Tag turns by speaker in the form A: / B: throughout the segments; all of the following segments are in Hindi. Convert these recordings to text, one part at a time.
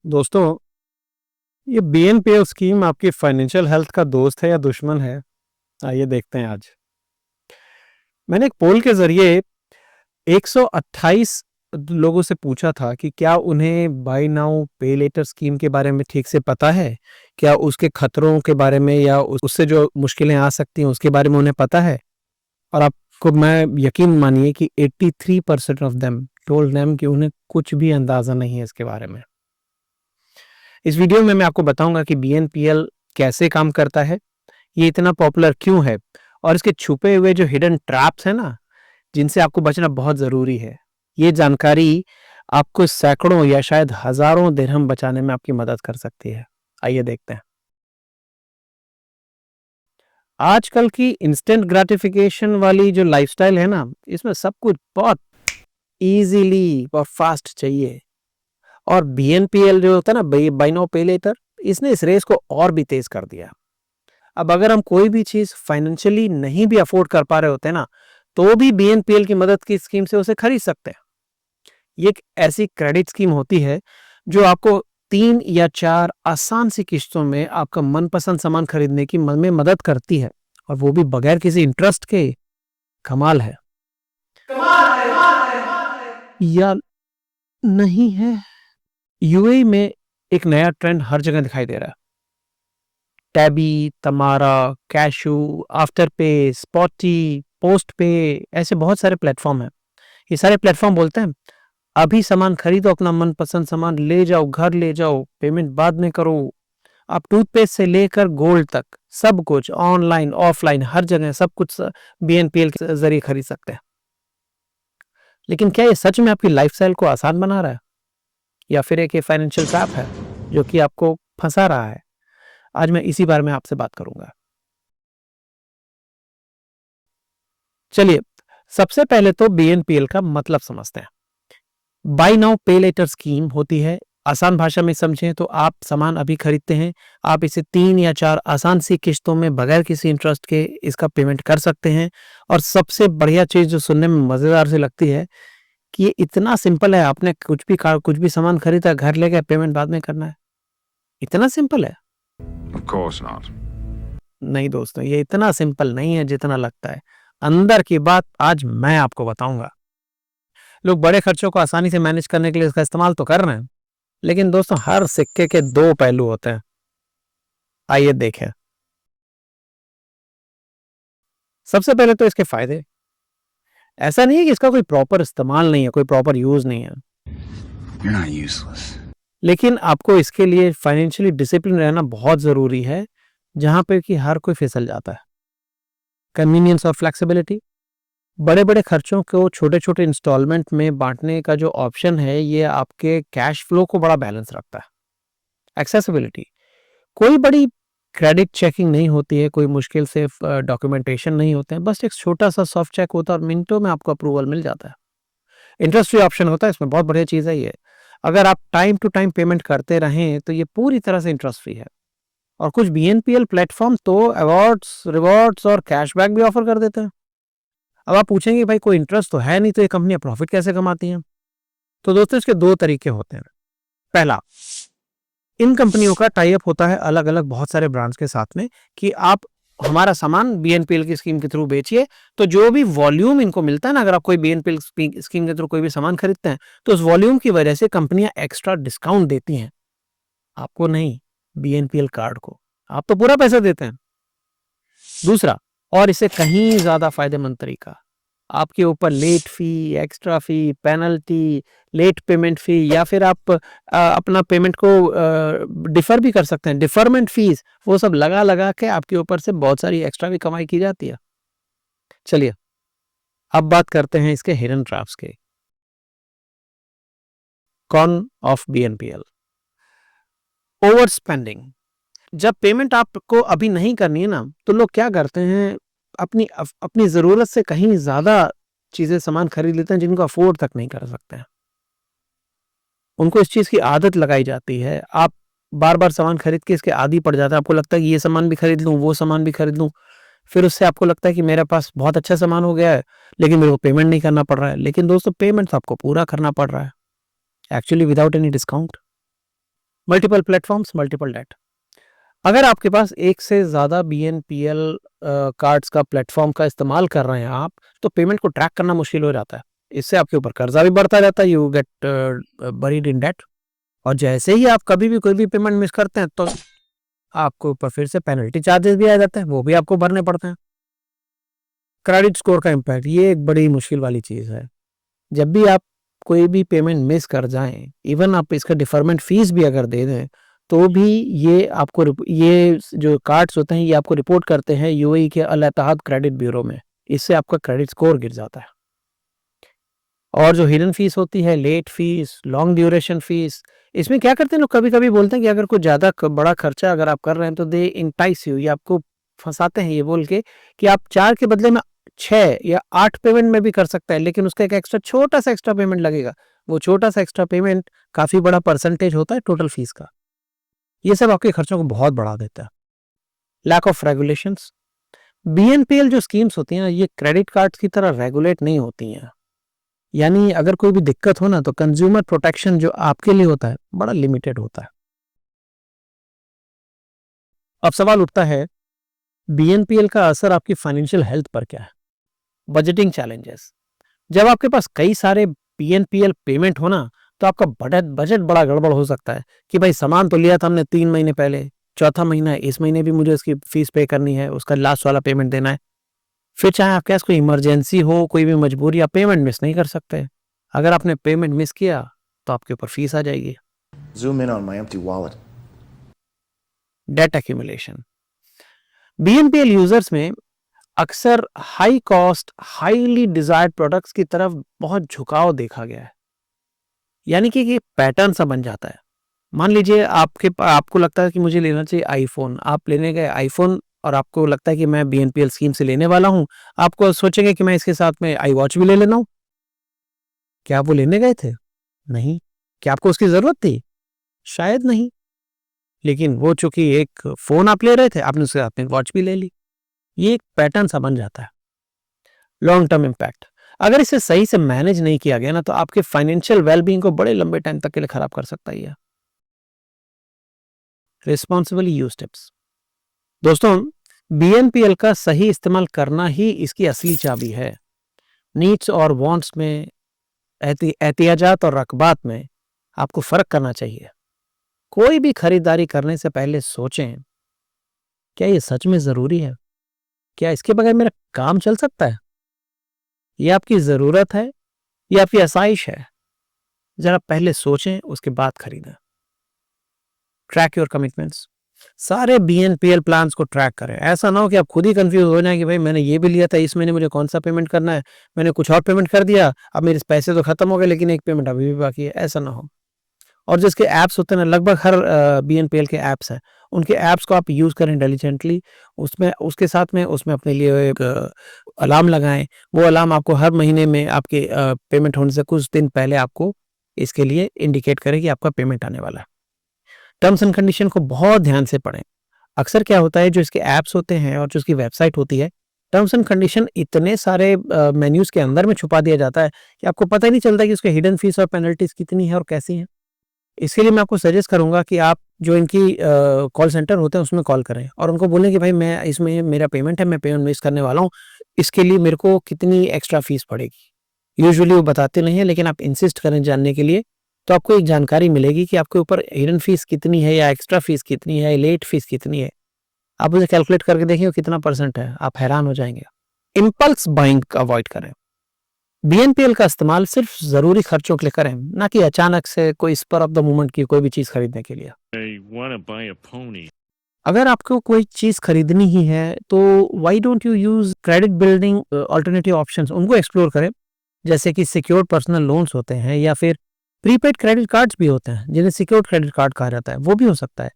A: दोस्तों, ये बीएनपीएल स्कीम आपकी फाइनेंशियल हेल्थ का दोस्त है या दुश्मन है? आइए देखते हैं आज। मैंने एक पोल के ज़रिए 128 लोगों से पूछा था कि क्या उन्हें बाय नाउ पे लेटर स्कीम के बारे में ठीक से पता है? क्या उसके खतरों के बारे में या उससे जो मुश्किलें आ सकती हैं उसके बारे में उन्हें पता है? और आपको मैं यकीन मानिए कि 83% ऑफ देम टोल्ड देम कि उन्हें कुछ भी अंदाज़ा नहीं है इसके बारे में। इस वीडियो में मैं आपको बताऊंगा कि बीएनपीएल कैसे काम करता है, ये इतना पॉपुलर क्यों है और इसके छुपे हुए जो हिडन ट्रैप्स हैं ना, जिनसे आपको बचना बहुत ज़रूरी है। ये जानकारी आपको सैकड़ों या शायद हज़ारों दिरहम बचाने में आपकी मदद कर सकती है। आइए देखते हैं। आजकल की इंस्टेंट ग्रेटिफिकेशन वाली जो लाइफ़स्टाइल है ना, इसमें सब कुछ बहुत ईज़िली और फ़ास्ट चाहिए और बीएनपीएल जो होता है ना, बाय नाउ पे लेटर, इसने इस रेस को और भी तेज़ कर दिया। अब अगर हम कोई भी चीज़ फाइनेंशियली नहीं भी अफोर्ड कर पा रहे होते हैं ना, तो भी बीएनपीएल की मदद की स्कीम से उसे खरीद सकते हैं। ये एक ऐसी क्रेडिट स्कीम होती है जो आपको 3 या 4 आसान सी किश्तों में आपका मनपसंद सामान खरीदने की में मदद करती है और वो भी बगैर किसी इंटरेस्ट के। कमाल है। या नहीं है? यूएई में एक नया ट्रेंड हर जगह दिखाई दे रहा है। टैबी, तमारा, कैशू, आफ्टरपे, स्पॉटी, पोस्टपे, ऐसे बहुत सारे प्लेटफॉर्म हैं। ये सारे प्लेटफॉर्म बोलते हैं अभी सामान खरीदो, अपना मनपसंद सामान ले जाओ, घर ले जाओ, पेमेंट बाद में करो। आप टूथपेस्ट से लेकर गोल्ड तक सब कुछ ऑनलाइन ऑफलाइन हर जगह सब कुछ बीएनपीएल के जरिए खरीद सकते हैं। लेकिन क्या ये सच में आपकी लाइफस्टाइल को आसान बना रहा है या फिर एक फाइनेंशियल ट्रैप है जो कि आपको फंसा रहा है? आज मैं इसी बारे में आपसे बात करूंगा। चलिए, सबसे पहले तो बीएनपीएल का मतलब समझते हैं। बाय नाउ पे लेटर स्कीम होती है। आसान भाषा में समझें तो आप सामान अभी खरीदते हैं, आप इसे 3 या 4 आसान सी किश्तों में बगैर किसी इंटरेस्ट के इसका पेमेंट कर सकते हैं। और सबसे बढ़िया चीज़ जो सुनने में मज़ेदार सी लगती है कि ये इतना सिंपल है, आपने कुछ भी सामान खरीदा, घर ले गए, पेमेंट बाद में करना है। इतना सिंपल है?
B: Of course not.
A: नहीं दोस्तों, ये इतना सिंपल नहीं है जितना लगता है। अंदर की बात आज मैं आपको बताऊंगा। लोग बड़े खर्चों को आसानी से मैनेज करने के लिए इसका इस्तेमाल तो कर रहे हैं, लेकिन दोस्तों हर सिक्के के 2 पहलू होते हैं। आइए देखें। सबसे पहले तो इसके फायदे। ऐसा नहीं है कि इसका कोई प्रॉपर इस्तेमाल नहीं है, कोई प्रॉपर यूज नहीं है,
B: You're not useless.
A: लेकिन आपको इसके लिए फाइनेंशियली डिसिप्लिन रहना बहुत जरूरी है, जहां पे कि हर कोई फिसल जाता है। कन्वीनियंस और फ्लेक्सिबिलिटी। बड़े बड़े खर्चों को छोटे छोटे इंस्टॉलमेंट में बांटने का जो ऑप्शन है, ये आपके कैश फ्लो को बड़ा बैलेंस रखता है। एक्सेसिबिलिटी। कोई बड़ी क्रेडिट चेकिंग नहीं होती है, कोई मुश्किल से डॉक्यूमेंटेशन नहीं होते हैं, बस एक छोटा सा सॉफ्ट चेक होता है और मिनटों में आपको अप्रूवल मिल जाता है। इंटरेस्ट फ्री ऑप्शन होता है, इसमें बहुत बढ़िया चीज़ है ये। अगर आप टाइम टू टाइम पेमेंट करते रहें तो ये पूरी तरह से इंटरेस्ट फ्री है। और कुछ बीएनपीएल प्लेटफॉर्म तो अवार्ड्स, रिवॉर्ड्स और कैशबैक भी ऑफर कर देते हैं। अब आप पूछेंगे भाई कोई इंटरेस्ट तो है नहीं, तो ये कंपनियां प्रॉफिट कैसे कमाती हैं? तो दोस्तों इसके 2 तरीके होते हैं। पहला, इन कंपनियों का टाई अप होता है अलग अलग बहुत सारे ब्रांड्स के साथ में कि आप हमारा सामान बीएनपीएल की स्कीम के थ्रू बेचिए, तो जो भी वॉल्यूम इनको मिलता है ना, अगर आप कोई बीएनपीएल स्कीम के थ्रू कोई भी सामान खरीदते हैं, तो उस वॉल्यूम की वजह से कंपनियां एक्स्ट्रा डिस्काउंट देती हैं। आपको नहीं, बीएनपीएल कार्ड को। आप तो पूरा पैसा देते हैं। दूसरा, और इसे कहीं ज्यादा फायदेमंद तरीका, आपके ऊपर late fee, extra fee, penalty, late payment fee, या फिर आप अपना पेमेंट को डिफर भी कर सकते हैं, डिफरमेंट फीस, वो सब लगा लगा के आपके ऊपर से बहुत सारी एक्स्ट्रा भी कमाई की जाती है। चलिए, अब बात करते हैं इसके हिडन ट्रैप्स के। Con of BNPL. Overspending. जब पेमेंट आपको अभी नहीं करनी है ना, तो लोग क्या करते हैं, अपनी जरूरत से कहीं ज्यादा चीजें सामान खरीद लेते हैं जिनको अफोर्ड तक नहीं कर सकते हैं। उनको इस चीज की आदत लगाई जाती है। आप बार बार सामान खरीद के इसके आदी पड़ जाते हैं। आपको लगता है कि ये सामान भी खरीद लूं, वो सामान भी खरीद लूं। फिर उससे आपको लगता है कि मेरे पास बहुत अच्छा सामान हो गया है, लेकिन मेरे को पेमेंट नहीं करना पड़ रहा है। लेकिन दोस्तों, पेमेंट तो आपको पूरा करना पड़ रहा है, actually without any discount. Multiple platforms, multiple debt. अगर आपके पास एक से ज़्यादा बीएनपीएल कार्ड्स का प्लेटफॉर्म का इस्तेमाल कर रहे हैं आप, तो पेमेंट को ट्रैक करना मुश्किल हो जाता है। इससे आपके ऊपर कर्जा भी बढ़ता जाता है, you get buried in debt. और जैसे ही आप कभी भी कोई भी पेमेंट मिस करते हैं तो आपके ऊपर फिर से पेनल्टी चार्जेस भी आ जाते हैं, वो भी आपको भरने पड़ते हैं। क्रेडिट स्कोर का इम्पैक्ट, ये एक बड़ी मुश्किल वाली चीज़ है। जब भी आप कोई भी पेमेंट मिस कर जाएं, इवन आप इसका डिफरमेंट फीस भी अगर दे दें, तो भी ये आपको ये जो कार्ड्स होते हैं ये आपको रिपोर्ट करते हैं यूएई के अल इत्तेहाद क्रेडिट ब्यूरो में। इससे आपका क्रेडिट स्कोर गिर जाता है। और जो हिडन फीस होती है, late fees, long duration fees, इसमें क्या करते हैं लोग, कभी-कभी बोलते हैं कि अगर कोई ज़्यादा बड़ा खर्चा अगर आप कर रहे हैं तो दे इंटाइस यू, ये आपको फंसाते हैं ये बोल के कि आप 4 के बदले में 6 या 8 पेमेंट में भी कर सकते हैं, लेकिन उसका एक एक्स्ट्रा छोटा-सा एक्स्ट्रा पेमेंट लगेगा। वो छोटा-सा एक्स्ट्रा पेमेंट काफ़ी बड़ा परसेंटेज होता है टोटल फीस का। ये सब आपके खर्चों को बहुत बढ़ा देता है। लैक ऑफ रेगुलेशंस, बीएनपीएल जो स्कीम्स होती हैं ये क्रेडिट कार्ड्स की तरह रेगुलेट नहीं होती हैं। यानी अगर कोई भी दिक्कत हो ना तो कंज्यूमर प्रोटेक्शन जो आपके लिए होता है बड़ा लिमिटेड होता है। अब सवाल उठता है, बीएनपीएल का असर आपकी फाइनेंशियल हेल्थ पर क्या है? बजटिंग चैलेंजेस, जब आपके पास कई सारे बीएनपीएल पेमेंट हो ना तो आपका बजट बजट बड़ा गड़बड़ हो सकता है कि भाई सामान तो लिया था हमने 3 महीने पहले, चौथा महीना है, इस महीने भी मुझे उसकी फीस पे करनी है, उसका लास्ट वाला पेमेंट देना है। फिर चाहे आपके पास कोई इमरजेंसी हो, कोई भी मजबूरी, आप पेमेंट मिस नहीं कर सकते। अगर आपने पेमेंट मिस किया तो आपके ऊपर फीस आ जाएगी।
C: Zoom in on my empty wallet.
A: Debt accumulation, BNPL users में अक्सर high cost, highly desired products की तरफ बहुत झुकाव देखा गया है। यानी कि ये पैटर्न सा बन जाता है। मान लीजिए आपको लगता है कि मुझे लेना चाहिए आईफोन, आप लेने गए आईफोन और आपको लगता है कि मैं बीएनपीएल स्कीम से लेने वाला हूं, आपको सोचेंगे कि मैं इसके साथ में आई वॉच भी ले लेना हूं। क्या आप वो लेने गए थे? नहीं। क्या आपको उसकी जरूरत थी? शायद नहीं। लेकिन वो चूंकि एक फोन आप ले रहे थे, आपने उसके साथ में वॉच भी ले ली। ये एक पैटर्न सा बन जाता है। लॉन्ग टर्म इम्पैक्ट, अगर इसे सही से मैनेज नहीं किया गया ना तो आपके फाइनेंशियल वेलबींग को बड़े लंबे टाइम तक के लिए खराब कर सकता है। रिस्पॉन्सिबली यूज टिप्स, दोस्तों बीएनपीएल का सही इस्तेमाल करना ही इसकी असली चाबी है। नीड्स और वांट्स में, एहतियाजात और रकबात में आपको फर्क करना चाहिए। कोई भी खरीदारी करने से पहले सोचें, क्या ये सच में जरूरी है? क्या इसके बगैर मेरा काम चल सकता है? ये आपकी जरूरत है या आपकी आसाइश है? जरा पहले सोचें, उसके बाद खरीदें। ट्रैक योर कमिटमेंट्स, सारे बीएनपीएल प्लान्स को ट्रैक करें। ऐसा ना हो कि आप खुद ही कंफ्यूज हो जाए कि भाई मैंने ये भी लिया था, इस महीने मुझे कौन सा पेमेंट करना है, मैंने कुछ और पेमेंट कर दिया, अब मेरे पैसे तो खत्म हो गए लेकिन एक पेमेंट अभी भी बाकी है। ऐसा ना हो। और जिसके ऐप्स होते हैं ना, लगभग हर बीएनपीएल के ऐप्स हैं, उनके ऐप्स को आप यूज़ करें इंटेलिजेंटली। उसमें उसके साथ में उसमें अपने लिए एक अलार्म लगाएं। वो अलार्म आपको हर महीने में आपके पेमेंट होने से कुछ दिन पहले आपको इसके लिए इंडिकेट करे कि आपका पेमेंट आने वाला है। टर्म्स एंड कंडीशन को बहुत ध्यान से पढ़ें। अक्सर क्या होता है, जो इसके ऐप्स होते हैं और जो इसकी वेबसाइट होती है, टर्म्स एंड कंडीशन इतने सारे मेन्यूज के अंदर में छुपा दिया जाता है कि आपको पता ही नहीं चलता कि उसके हिडन फीस और पेनल्टीज कितनी है और कैसी है। इसके लिए मैं आपको सजेस्ट करूंगा कि आप जो इनकी कॉल सेंटर होते हैं उसमें कॉल करें और उनको बोलें कि भाई मैं इसमें मेरा पेमेंट है, मैं पेमेंट मिस करने वाला हूँ, इसके लिए मेरे को कितनी एक्स्ट्रा फीस पड़ेगी। यूजुअली वो बताते नहीं है, लेकिन आप इंसिस्ट करें जानने के लिए, तो आपको एक जानकारी मिलेगी कि आपके ऊपर हिडन फीस कितनी है या एक्स्ट्रा फीस कितनी है, लेट फीस कितनी है। आप उसे कैलकुलेट करके देखिए कितना परसेंट है, आप हैरान हो जाएंगे। इम्पल्स बाइंग अवॉइड करें। बीएनपीएल का इस्तेमाल सिर्फ जरूरी खर्चों के लिए करें, ना कि अचानक से कोई स्पर ऑफ द मोमेंट की कोई भी चीज खरीदने के लिए। अगर आपको कोई चीज खरीदनी ही है तो why don't you use credit building alternative options, उनको एक्सप्लोर करें। जैसे कि सिक्योर्ड पर्सनल लोन्स होते हैं या फिर प्रीपेड क्रेडिट कार्ड्स भी होते हैं जिन्हें सिक्योर्ड क्रेडिट कार्ड कहा जाता है, वो भी हो सकता है।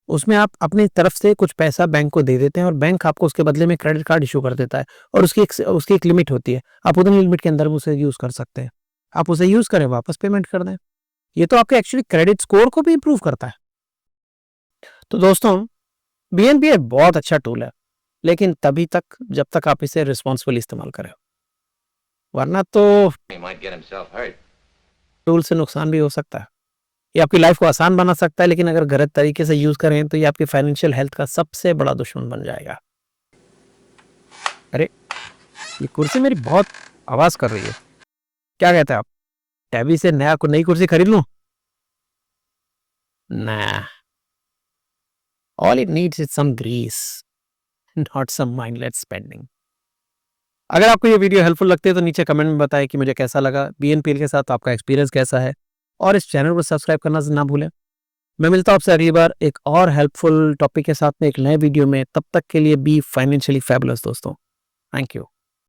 A: उसमें आप अपनी तरफ से कुछ पैसा बैंक को दे देते हैं और बैंक आपको उसके बदले में क्रेडिट कार्ड इशू कर देता है और उसकी एक लिमिट होती है, आप उतनी लिमिट के अंदर उसे यूज कर सकते हैं। आप उसे यूज करें, वापस पेमेंट कर दें। ये तो आपके एक्चुअली क्रेडिट स्कोर को भी इंप्रूव करता है। तो दोस्तों बीएनपीएल बहुत अच्छा टूल है, लेकिन तभी तक जब तक आप इसे रिस्पॉन्सिबली इस्तेमाल करें, वरना तो टूल से नुकसान भी हो सकता है। ये आपकी लाइफ को आसान बना सकता है, लेकिन अगर गलत तरीके से यूज करें तो ये आपकी फाइनेंशियल हेल्थ का सबसे बड़ा दुश्मन बन जाएगा। अरे ये कुर्सी मेरी बहुत आवाज कर रही है, क्या कहते हैं आप? टैबी से नई कुर्सी खरीद लूं? Nah. All it needs is some grease, not some mindless spending. अगर आपको ये वीडियो हेल्पफुल लगती है तो नीचे कमेंट में बताएं कि मुझे कैसा लगा, BNPL के साथ आपका एक्सपीरियंस कैसा है, और इस चैनल को सब्सक्राइब करना ना भूलें। मैं मिलता हूं आपसे अगली बार एक और हेल्पफुल टॉपिक के साथ में एक नए वीडियो में। तब तक के लिए बी फाइनेंशियली फैबुलस दोस्तों। Thank you.